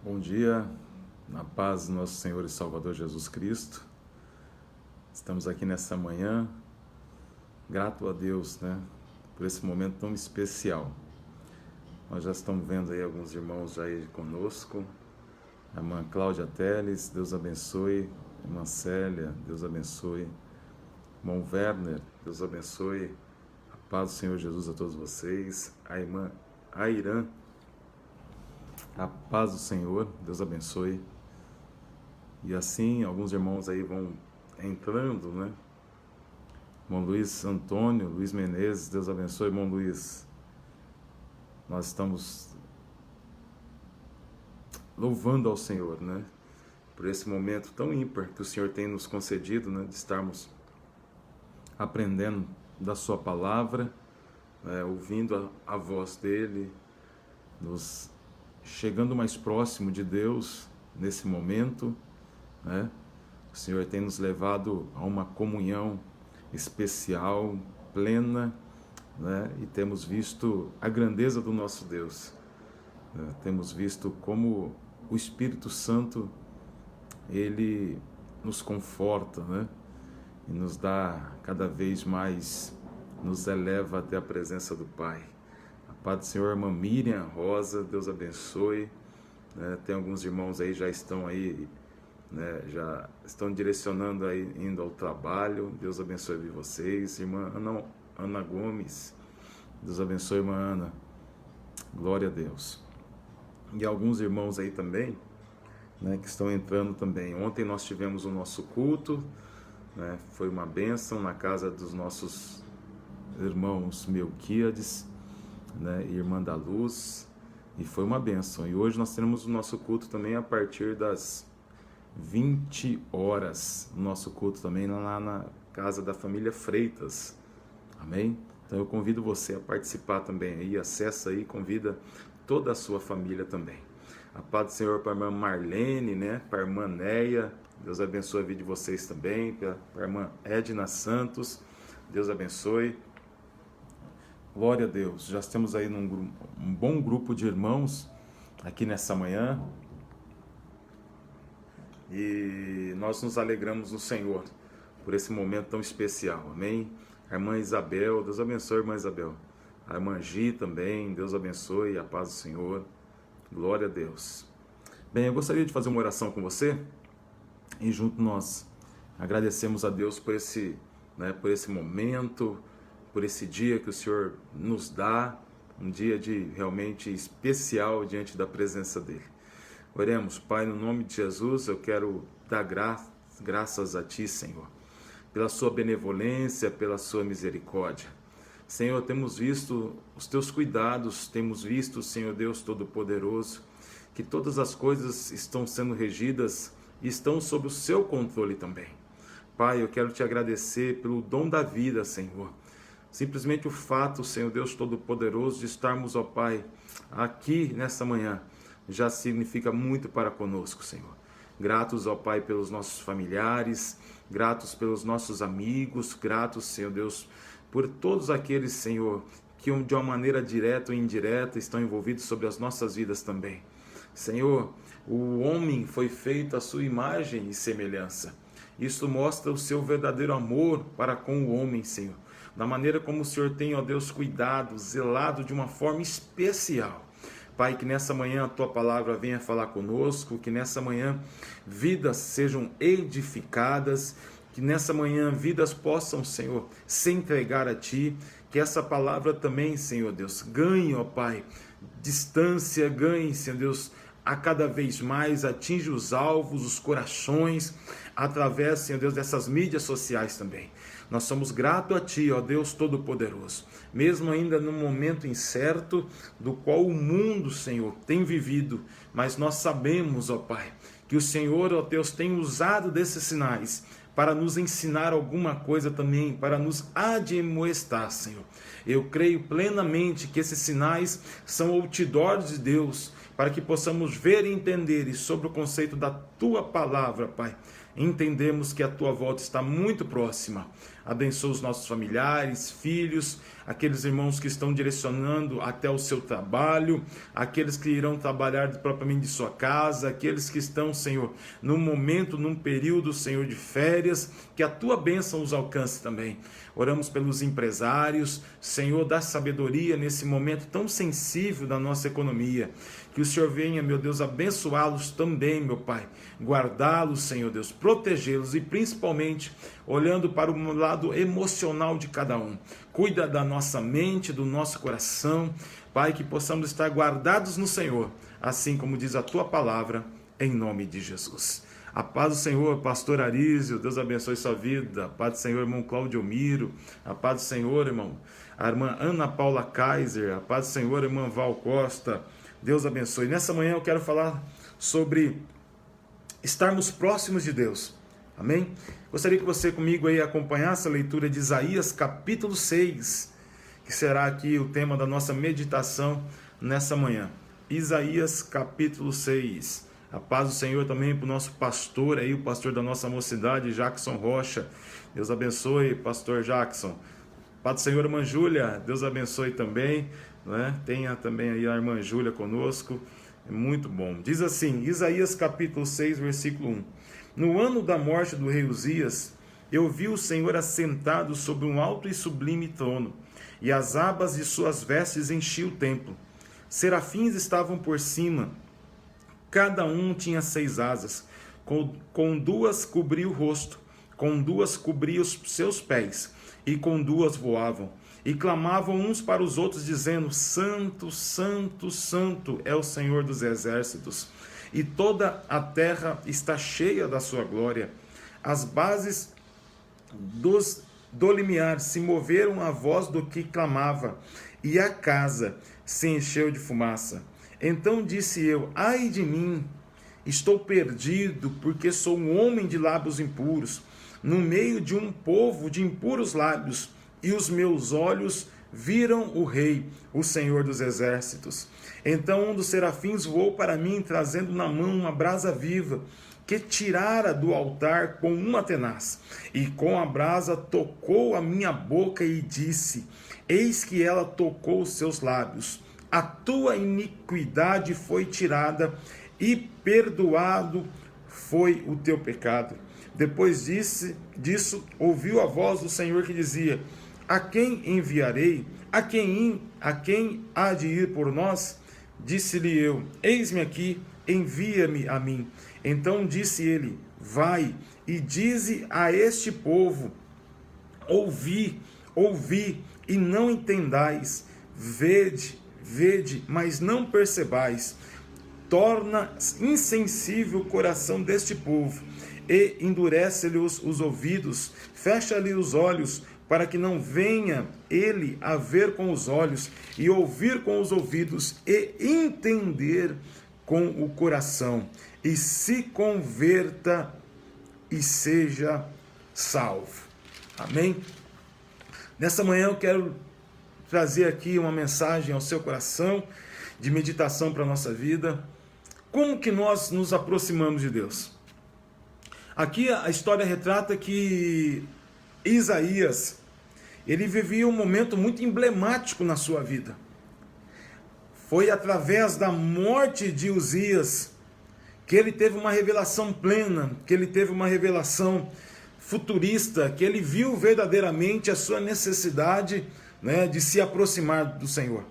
Bom dia, na paz do nosso Senhor e Salvador Jesus Cristo. Estamos aqui nessa manhã, grato a Deus, por esse momento tão especial. Nós já estamos vendo aí alguns irmãos já aí conosco. A irmã Cláudia Teles, Deus abençoe. A irmã Célia, Deus abençoe. Irmão Werner, Deus abençoe. A paz do Senhor Jesus a todos vocês. A irmã Airã, a paz do Senhor, Deus abençoe. E assim, alguns irmãos aí vão entrando, Irmão Luiz Antônio, Luiz Menezes, Deus abençoe, irmão Luiz. Nós estamos louvando ao Senhor, por esse momento tão ímpar que o Senhor tem nos concedido, de estarmos aprendendo da sua palavra, ouvindo a voz dele, nos chegando mais próximo de Deus nesse momento, O Senhor tem nos levado a uma comunhão especial, plena, E temos visto a grandeza do nosso Deus, Temos visto como o Espírito Santo, ele nos conforta, E nos dá cada vez mais, nos eleva até a presença do Pai. Paz do Senhor, irmã Miriam Rosa, Deus abençoe. Tem alguns irmãos aí, já estão aí, já estão direcionando aí, indo ao trabalho. Deus abençoe vocês. Irmã Ana Gomes, Deus abençoe, irmã Ana. Glória a Deus. E alguns irmãos aí também, que estão entrando também. Ontem nós tivemos o nosso culto, foi uma bênção na casa dos nossos irmãos Melquíades, e Irmã da Luz, e foi uma bênção. E hoje nós teremos o nosso culto também a partir das 20 horas, o nosso culto também lá na casa da família Freitas, amém? Então eu convido você a participar também aí, acessa aí, convida toda a sua família também. A paz do Senhor para a irmã Marlene, para a irmã Neia, Deus abençoe a vida de vocês também, para a irmã Edna Santos, Deus abençoe. Glória a Deus, já estamos aí um bom grupo de irmãos aqui nessa manhã e nós nos alegramos no Senhor por esse momento tão especial, amém? A irmã Isabel, Deus abençoe, irmã Isabel. A irmã Gi também, Deus abençoe, a paz do Senhor, glória a Deus. Bem, eu gostaria de fazer uma oração com você e junto nós agradecemos a Deus por esse momento, por esse dia que o Senhor nos dá, um dia de realmente especial diante da presença dEle. Oremos. Pai, no nome de Jesus, eu quero dar graças a Ti, Senhor, pela Sua benevolência, pela Sua misericórdia. Senhor, temos visto os Teus cuidados, temos visto, Senhor Deus Todo-Poderoso, que todas as coisas estão sendo regidas e estão sob o Seu controle também. Pai, eu quero Te agradecer pelo dom da vida, Senhor. Simplesmente o fato, Senhor Deus Todo-Poderoso, de estarmos, ó Pai, aqui nessa manhã, já significa muito para conosco, Senhor. Gratos, ó Pai, pelos nossos familiares, gratos pelos nossos amigos, gratos, Senhor Deus, por todos aqueles, Senhor, que de uma maneira direta ou indireta estão envolvidos sobre as nossas vidas também. Senhor, o homem foi feito à sua imagem e semelhança. Isso mostra o seu verdadeiro amor para com o homem, Senhor. Da maneira como o Senhor tem, ó Deus, cuidado, zelado de uma forma especial. Pai, que nessa manhã a Tua palavra venha falar conosco, que nessa manhã vidas sejam edificadas, que nessa manhã vidas possam, Senhor, se entregar a Ti, que essa palavra também, Senhor Deus, ganhe, ó Pai, distância, ganhe, Senhor Deus, a cada vez mais, atinge os alvos, os corações, através, Senhor Deus, dessas mídias sociais também. Nós somos gratos a Ti, ó Deus Todo-Poderoso, mesmo ainda num momento incerto, do qual o mundo, Senhor, tem vivido, mas nós sabemos, ó Pai, que o Senhor, ó Deus, tem usado desses sinais para nos ensinar alguma coisa também, para nos admoestar, Senhor. Eu creio plenamente que esses sinais são outdoors de Deus, para que possamos ver e entender, e sobre o conceito da Tua palavra, Pai, entendemos que a tua volta está muito próxima. Abençoa os nossos familiares, filhos, aqueles irmãos que estão direcionando até o seu trabalho, aqueles que irão trabalhar propriamente de sua casa, aqueles que estão, Senhor, num momento, num período, Senhor, de férias, que a tua bênção os alcance também. Oramos pelos empresários, Senhor, dá sabedoria nesse momento tão sensível da nossa economia. Que o Senhor venha, meu Deus, abençoá-los também, meu Pai. Guardá-los, Senhor Deus, protegê-los e principalmente olhando para o lado emocional de cada um. Cuida da nossa mente, do nosso coração, Pai, que possamos estar guardados no Senhor, assim como diz a tua palavra, em nome de Jesus. A paz do Senhor, pastor Arísio, Deus abençoe sua vida. A paz do Senhor, irmão Cláudio Miro. A paz do Senhor, irmão, a irmã Ana Paula Kaiser. A paz do Senhor, irmã Val Costa. Deus abençoe. Nessa manhã eu quero falar sobre estarmos próximos de Deus. Amém? Gostaria que você comigo aí acompanhasse a leitura de Isaías capítulo 6, que será aqui o tema da nossa meditação nessa manhã. Isaías capítulo 6. A paz do Senhor também para o nosso pastor aí, o pastor da nossa mocidade, Jackson Rocha. Deus abençoe, pastor Jackson. Paz do Senhor, irmã Júlia. Deus abençoe também. Né? Tenha também aí a irmã Júlia conosco. É muito bom. Diz assim, Isaías capítulo 6, versículo 1. No ano da morte do rei Uzias, eu vi o Senhor assentado sobre um alto e sublime trono, e as abas de suas vestes enchiam o templo. Serafins estavam por cima, cada um tinha 6 asas, com 2 cobria o rosto, com 2 cobria os seus pés, e com 2 voavam. E clamavam uns para os outros, dizendo, Santo, Santo, Santo é o Senhor dos exércitos, e toda a terra está cheia da sua glória. As bases do limiar se moveram à voz do que clamava, e a casa se encheu de fumaça. Então disse eu, ai de mim, estou perdido, porque sou um homem de lábios impuros, no meio de um povo de impuros lábios, e os meus olhos viram o Rei, o Senhor dos exércitos. Então um dos serafins voou para mim, trazendo na mão uma brasa viva, que tirara do altar com uma tenaz, e com a brasa tocou a minha boca e disse, eis que ela tocou os seus lábios. A tua iniquidade foi tirada, e perdoado foi o teu pecado. Depois disso, ouviu a voz do Senhor que dizia, a quem enviarei? A quem há de ir por nós? Disse-lhe eu, eis-me aqui, envia-me a mim. Então disse ele, vai e dize a este povo, ouvi, e não entendais, vede, mas não percebais. Torna insensível o coração deste povo, e endurece-lhes os ouvidos, fecha-lhe os olhos, para que não venha ele a ver com os olhos, e ouvir com os ouvidos, e entender com o coração, e se converta e seja salvo. Amém? Nessa manhã eu quero trazer aqui uma mensagem ao seu coração, de meditação para a nossa vida. Como que nós nos aproximamos de Deus? Aqui a história retrata que Isaías, ele vivia um momento muito emblemático na sua vida. Foi através da morte de Uzias que ele teve uma revelação plena, que ele teve uma revelação futurista, que ele viu verdadeiramente a sua necessidade, né, de se aproximar do Senhor.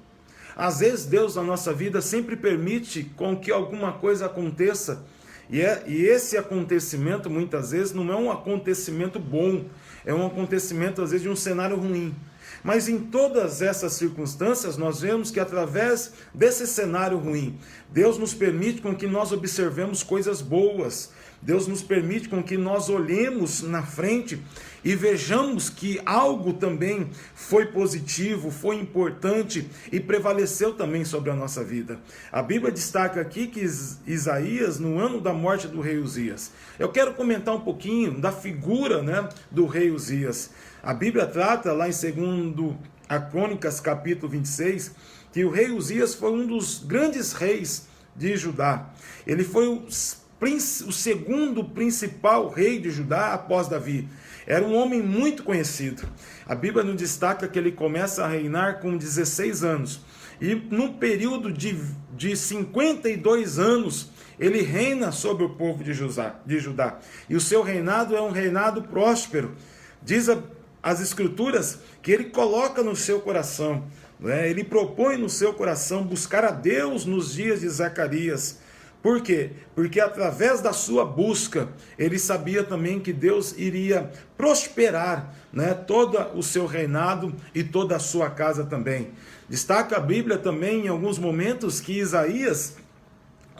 Às vezes Deus na nossa vida sempre permite com que alguma coisa aconteça, e esse acontecimento muitas vezes não é um acontecimento bom, é um acontecimento às vezes de um cenário ruim. Mas em todas essas circunstâncias nós vemos que através desse cenário ruim, Deus nos permite com que nós observemos coisas boas, Deus nos permite com que nós olhemos na frente e vejamos que algo também foi positivo, foi importante e prevaleceu também sobre a nossa vida. A Bíblia destaca aqui que Isaías, no ano da morte do rei Uzias. Eu quero comentar um pouquinho da figura, né, do rei Uzias. A Bíblia trata lá em 2 Crônicas, capítulo 26, que o rei Uzias foi um dos grandes reis de Judá. Ele foi o segundo principal rei de Judá após Davi. Era um homem muito conhecido. A Bíblia nos destaca que ele começa a reinar com 16 anos. E num período de 52 anos, ele reina sobre o povo de Judá. E o seu reinado é um reinado próspero. Diz as Escrituras que ele coloca no seu coração, ele propõe no seu coração buscar a Deus nos dias de Zacarias. Por quê? Porque através da sua busca, ele sabia também que Deus iria prosperar, todo o seu reinado e toda a sua casa também. Destaca a Bíblia também em alguns momentos que Isaías,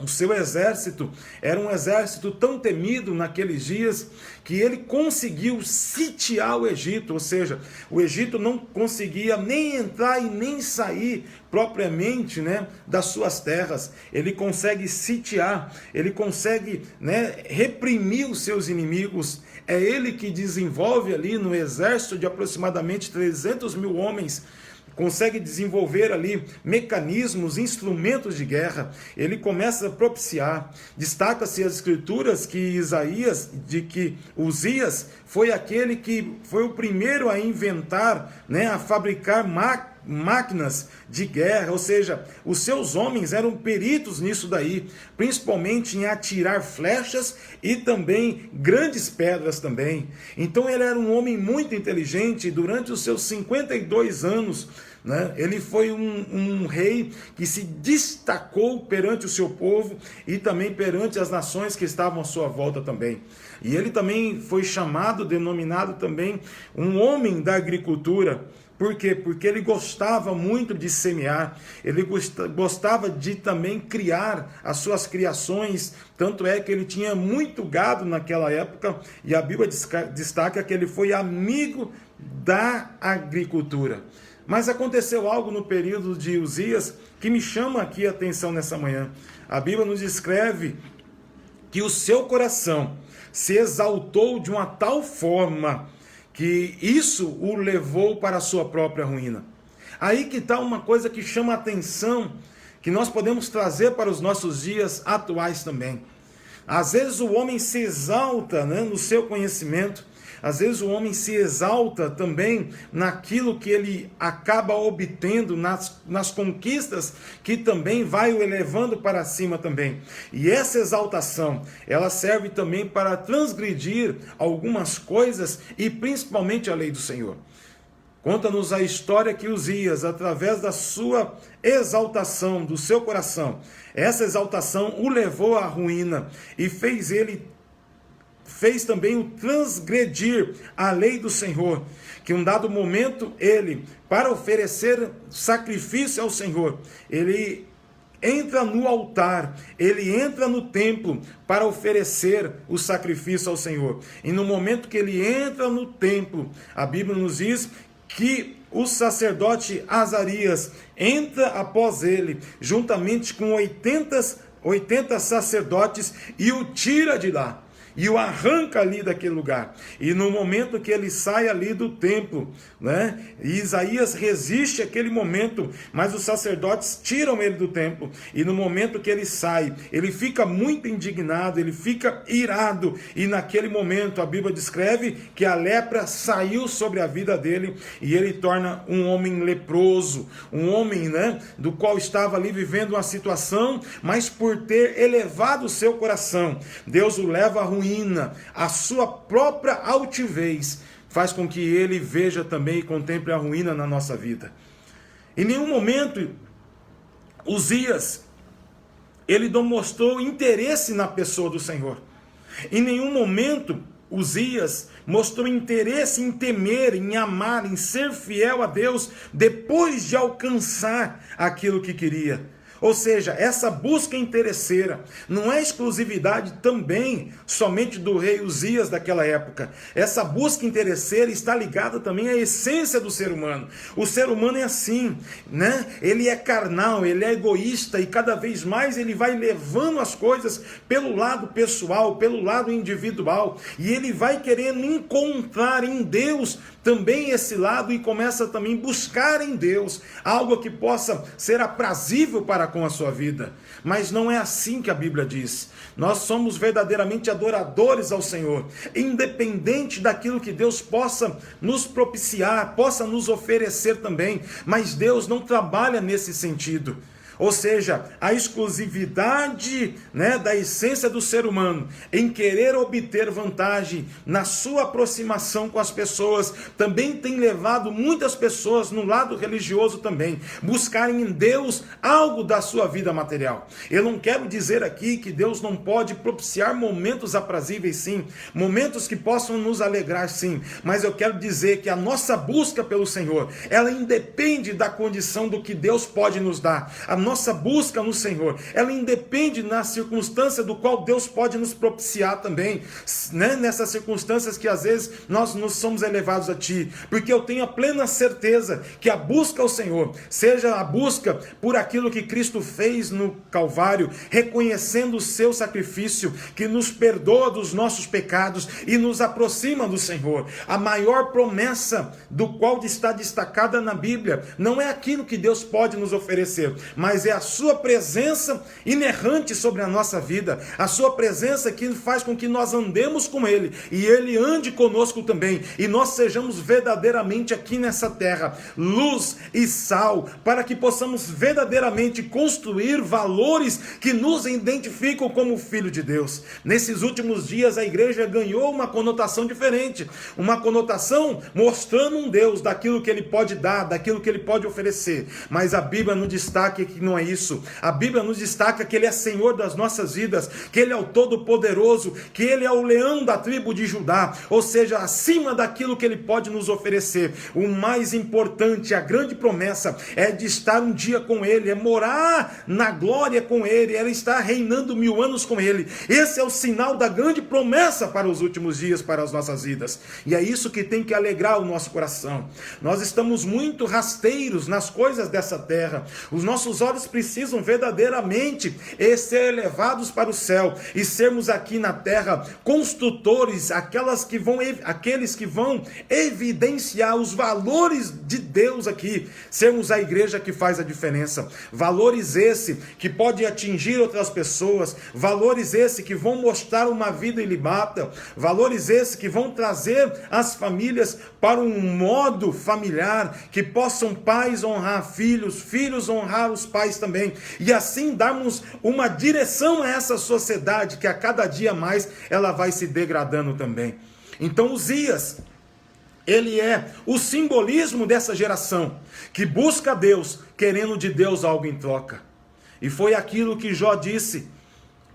o seu exército, era um exército tão temido naqueles dias que ele conseguiu sitiar o Egito, ou seja, o Egito não conseguia nem entrar e nem sair propriamente das suas terras. Ele consegue sitiar, ele consegue reprimir os seus inimigos. É ele que desenvolve ali no exército de aproximadamente 300 mil homens, consegue desenvolver ali mecanismos, instrumentos de guerra. Ele começa a propiciar. Destaca-se as Escrituras que Uzias foi aquele que foi o primeiro a inventar, a fabricar máquinas de guerra, ou seja, os seus homens eram peritos nisso daí, principalmente em atirar flechas e também grandes pedras também. Então ele era um homem muito inteligente. Durante os seus 52 anos, ele foi um rei que se destacou perante o seu povo e também perante as nações que estavam à sua volta também. E ele também foi denominado também um homem da agricultura. Por quê? Porque ele gostava muito de semear, ele gostava de também criar as suas criações, tanto é que ele tinha muito gado naquela época, e a Bíblia destaca que ele foi amigo da agricultura. Mas aconteceu algo no período de Uzias que me chama aqui a atenção nessa manhã. A Bíblia nos descreve que o seu coração se exaltou de uma tal forma que isso o levou para a sua própria ruína. Aí que está uma coisa que chama a atenção, que nós podemos trazer para os nossos dias atuais também. Às vezes o homem se exalta no seu conhecimento, às vezes o homem se exalta também naquilo que ele acaba obtendo, nas conquistas que também vai o elevando para cima também. E essa exaltação, ela serve também para transgredir algumas coisas e principalmente a lei do Senhor. Conta-nos a história que Uzias, através da sua exaltação, do seu coração, essa exaltação o levou à ruína e fez também o transgredir a lei do Senhor, que um dado momento ele, para oferecer sacrifício ao Senhor, ele entra no altar, ele entra no templo para oferecer o sacrifício ao Senhor. E no momento que ele entra no templo, a Bíblia nos diz que o sacerdote Azarias entra após ele, juntamente com 80 sacerdotes, e o tira de lá. E o arranca ali daquele lugar. E no momento que ele sai ali do templo, Isaías resiste àquele momento, mas os sacerdotes tiram ele do templo. E no momento que ele sai, ele fica muito indignado, ele fica irado. E naquele momento a Bíblia descreve que a lepra saiu sobre a vida dele e ele torna um homem leproso, um homem do qual estava ali vivendo uma situação, mas por ter elevado o seu coração, Deus o leva a ruína. A sua própria altivez faz com que ele veja também e contemple a ruína na nossa vida. Em nenhum momento Uzias ele demonstrou interesse na pessoa do Senhor. Em nenhum momento Uzias mostrou interesse em temer, em amar, em ser fiel a Deus depois de alcançar aquilo que queria. Ou seja, essa busca interesseira não é exclusividade também somente do rei Uzias daquela época. Essa busca interesseira está ligada também à essência do ser humano. O ser humano é assim, Ele é carnal, ele é egoísta e cada vez mais ele vai levando as coisas pelo lado pessoal, pelo lado individual. E ele vai querendo encontrar em Deus também esse lado e começa também a buscar em Deus algo que possa ser aprazível para com a sua vida. Mas não é assim que a Bíblia diz. Nós somos verdadeiramente adoradores ao Senhor, independente daquilo que Deus possa nos propiciar, possa nos oferecer também. Mas Deus não trabalha nesse sentido. Ou seja, a exclusividade, da essência do ser humano em querer obter vantagem na sua aproximação com as pessoas também tem levado muitas pessoas no lado religioso também buscarem em Deus algo da sua vida material. Eu não quero dizer aqui que Deus não pode propiciar momentos aprazíveis, sim, momentos que possam nos alegrar, sim, mas eu quero dizer que a nossa busca pelo Senhor, ela independe da condição do que Deus pode nos dar. A nossa busca no Senhor, ela independe na circunstância do qual Deus pode nos propiciar também, nessas circunstâncias que às vezes nós nos somos elevados a Ti, porque eu tenho a plena certeza que a busca ao Senhor, seja a busca por aquilo que Cristo fez no Calvário, reconhecendo o seu sacrifício, que nos perdoa dos nossos pecados e nos aproxima do Senhor. A maior promessa do qual está destacada na Bíblia, não é aquilo que Deus pode nos oferecer, mas é a sua presença inerrante sobre a nossa vida, a sua presença que faz com que nós andemos com Ele, e Ele ande conosco também, e nós sejamos verdadeiramente aqui nessa terra, luz e sal, para que possamos verdadeiramente construir valores que nos identificam como filho de Deus. Nesses últimos dias a igreja ganhou uma conotação diferente, uma conotação mostrando um Deus daquilo que Ele pode dar, daquilo que Ele pode oferecer, mas a Bíblia nos destaca que não é isso. A Bíblia nos destaca que Ele é Senhor das nossas vidas, que Ele é o Todo-Poderoso, que Ele é o leão da tribo de Judá, ou seja, acima daquilo que Ele pode nos oferecer. O mais importante, a grande promessa é de estar um dia com Ele, é morar na glória com Ele, é estar reinando 1000 anos com Ele. Esse é o sinal da grande promessa para os últimos dias, para as nossas vidas. E é isso que tem que alegrar o nosso coração. Nós estamos muito rasteiros nas coisas dessa terra. Os nossos olhos precisam verdadeiramente ser elevados para o céu e sermos aqui na terra construtores, aqueles que vão evidenciar os valores de Deus aqui, sermos a igreja que faz a diferença. Valores esse que pode atingir outras pessoas, valores esse que vão mostrar uma vida ilibata, valores esse que vão trazer as famílias para um modo familiar, que possam pais honrar filhos, filhos honrar os pais também, e assim darmos uma direção a essa sociedade que a cada dia mais ela vai se degradando também. Então Uzias, ele é o simbolismo dessa geração que busca Deus, querendo de Deus algo em troca. E foi aquilo que Jó disse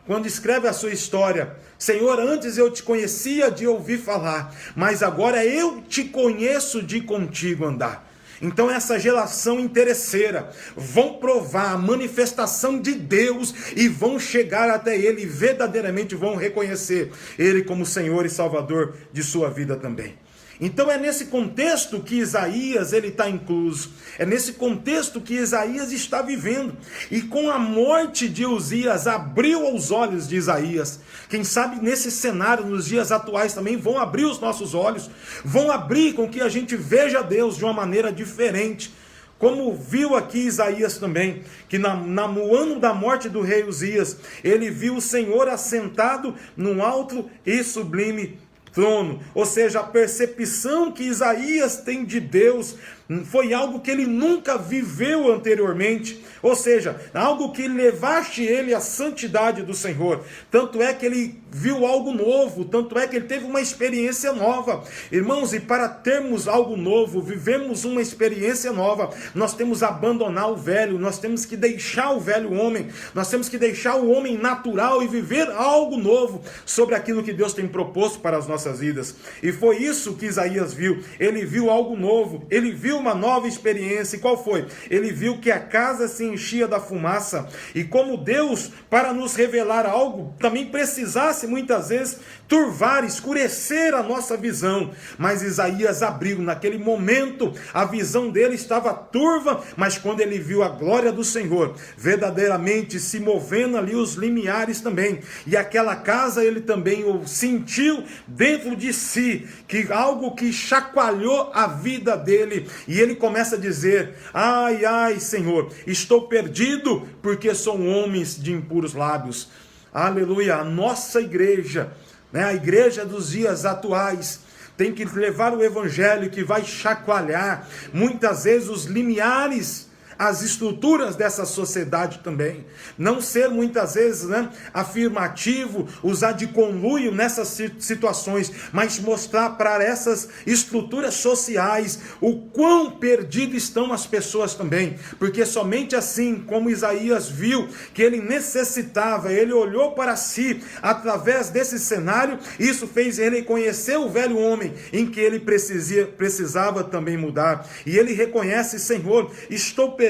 quando escreve a sua história: Senhor, antes eu te conhecia de ouvir falar, mas agora eu te conheço de contigo andar. Então essa geração interesseira vão provar a manifestação de Deus e vão chegar até Ele e verdadeiramente vão reconhecer Ele como Senhor e Salvador de sua vida também. Então é nesse contexto que Isaías ele está incluso, é nesse contexto que Isaías está vivendo, e com a morte de Uzias abriu os olhos de Isaías. Quem sabe nesse cenário, nos dias atuais também, vão abrir os nossos olhos, vão abrir com que a gente veja Deus de uma maneira diferente, como viu aqui Isaías também, que no ano da morte do rei Uzias, ele viu o Senhor assentado num alto e sublime trono. Ou seja, a percepção que Isaías tem de Deus foi algo que ele nunca viveu anteriormente, ou seja, algo que levaste ele à santidade do Senhor. Tanto é que ele viu algo novo, tanto é que ele teve uma experiência nova. Irmãos, e para termos algo novo, vivemos uma experiência nova, nós temos que abandonar o velho, nós temos que deixar o velho homem, nós temos que deixar o homem natural e viver algo novo sobre aquilo que Deus tem proposto para as nossas vidas. E foi isso que Isaías viu. Ele viu algo novo, ele viu uma nova experiência. E qual foi? Ele viu que a casa se enchia da fumaça, e como Deus, para nos revelar algo, também precisasse muitas vezes turvar, escurecer a nossa visão. Mas Isaías abriu, naquele momento, a visão dele estava turva, mas quando ele viu a glória do Senhor, verdadeiramente se movendo ali os limiares também, e aquela casa ele também sentiu dentro de si, que algo que chacoalhou a vida dele, e ele começa a dizer: ai, ai, Senhor, estou perdido, porque sou homens de impuros lábios. Aleluia. A nossa igreja, a igreja dos dias atuais, tem que levar o evangelho que vai chacoalhar muitas vezes os limiares, as estruturas dessa sociedade também. Não ser muitas vezes afirmativo, usar de conluio nessas situações, mas mostrar para essas estruturas sociais o quão perdidas estão as pessoas também. Porque somente assim, como Isaías viu que ele necessitava, ele olhou para si através desse cenário, isso fez ele conhecer o velho homem em que ele precisava também mudar. E ele reconhece: Senhor, estou perdido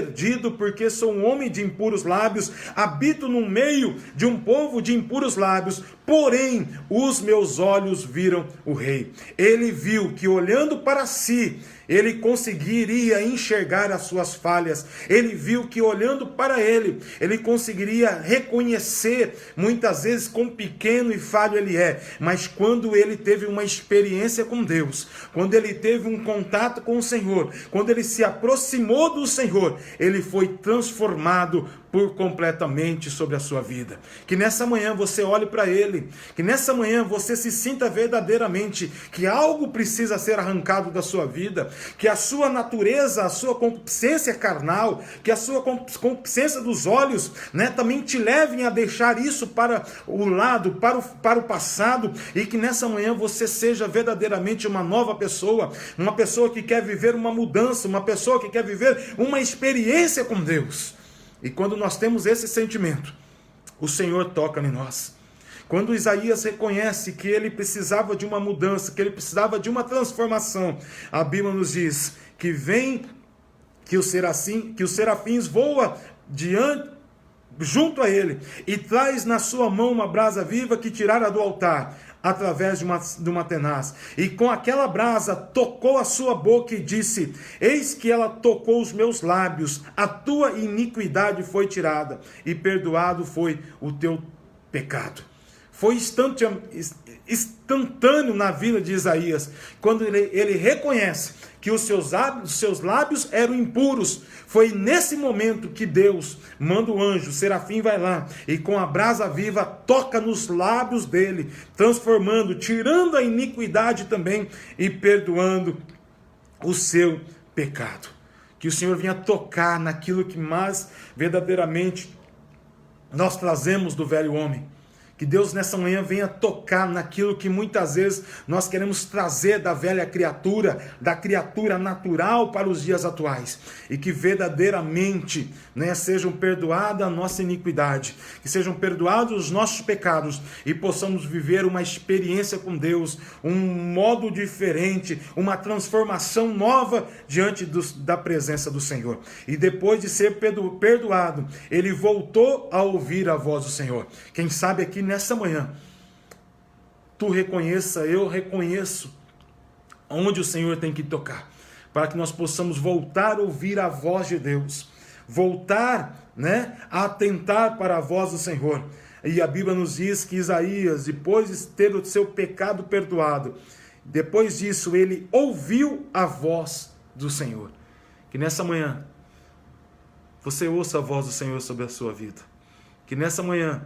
porque sou um homem de impuros lábios, habito no meio de um povo de impuros lábios, porém os meus olhos viram o Rei. Ele viu que olhando para si, ele conseguiria enxergar as suas falhas. Ele viu que olhando para ele conseguiria reconhecer muitas vezes quão pequeno e falho ele é. Mas quando ele teve uma experiência com Deus, quando ele teve um contato com o Senhor, quando ele se aproximou do Senhor, ele foi transformado por completamente sobre a sua vida. Que nessa manhã você olhe para ele, que nessa manhã você se sinta verdadeiramente que algo precisa ser arrancado da sua vida, que a sua natureza, a sua concupiscência carnal, que a sua concupiscência dos olhos, também te levem a deixar isso para o lado, para o passado, e que nessa manhã você seja verdadeiramente uma nova pessoa, uma pessoa que quer viver uma mudança, uma pessoa que quer viver uma experiência com Deus. E quando nós temos esse sentimento, o Senhor toca em nós. Quando Isaías reconhece que ele precisava de uma mudança, que ele precisava de uma transformação, a Bíblia nos diz que os serafins voam junto a ele e traz na sua mão uma brasa viva que tirara do altar, através de uma tenaz, e com aquela brasa tocou a sua boca e disse: eis que ela tocou os meus lábios, a tua iniquidade foi tirada e perdoado foi o teu pecado. Foi instantâneo na vida de Isaías, quando ele reconhece que os seus lábios eram impuros. Foi nesse momento que Deus manda o anjo, o serafim vai lá, e com a brasa viva toca nos lábios dele, transformando, tirando a iniquidade também e perdoando o seu pecado. Que o Senhor venha tocar naquilo que mais verdadeiramente nós trazemos do velho homem. Que Deus nessa manhã venha tocar naquilo que muitas vezes nós queremos trazer da velha criatura, da criatura natural para os dias atuais. E que verdadeiramente sejam perdoadas a nossa iniquidade, que sejam perdoados os nossos pecados e possamos viver uma experiência com Deus, um modo diferente, uma transformação nova diante da presença do Senhor. E depois de ser perdoado, ele voltou a ouvir a voz do Senhor. Quem sabe aqui nessa manhã, tu reconheça, eu reconheço onde o Senhor tem que tocar, para que nós possamos voltar a ouvir a voz de Deus, voltar a atentar para a voz do Senhor. E a Bíblia nos diz que Isaías, depois de ter o seu pecado perdoado, depois disso ele ouviu a voz do Senhor. Que nessa manhã você ouça a voz do Senhor sobre a sua vida. Que nessa manhã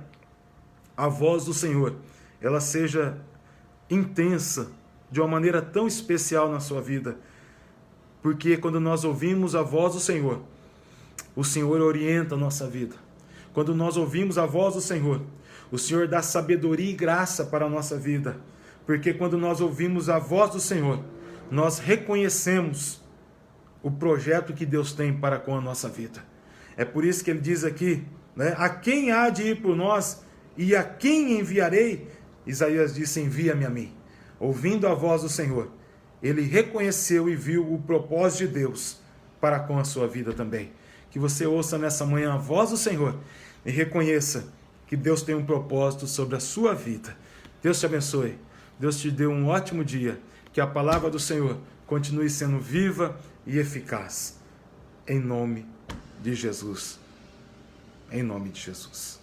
a voz do Senhor, ela seja intensa, de uma maneira tão especial na sua vida. Porque quando nós ouvimos a voz do Senhor, o Senhor orienta a nossa vida. Quando nós ouvimos a voz do Senhor, o Senhor dá sabedoria e graça para a nossa vida. Porque quando nós ouvimos a voz do Senhor, nós reconhecemos o projeto que Deus tem para com a nossa vida. É por isso que ele diz aqui, a quem há de ir por nós e a quem enviarei? Isaías disse: envia-me a mim. Ouvindo a voz do Senhor, ele reconheceu e viu o propósito de Deus para com a sua vida também. Que você ouça nessa manhã a voz do Senhor e reconheça que Deus tem um propósito sobre a sua vida. Deus te abençoe. Deus te dê um ótimo dia. Que a palavra do Senhor continue sendo viva e eficaz. Em nome de Jesus. Em nome de Jesus.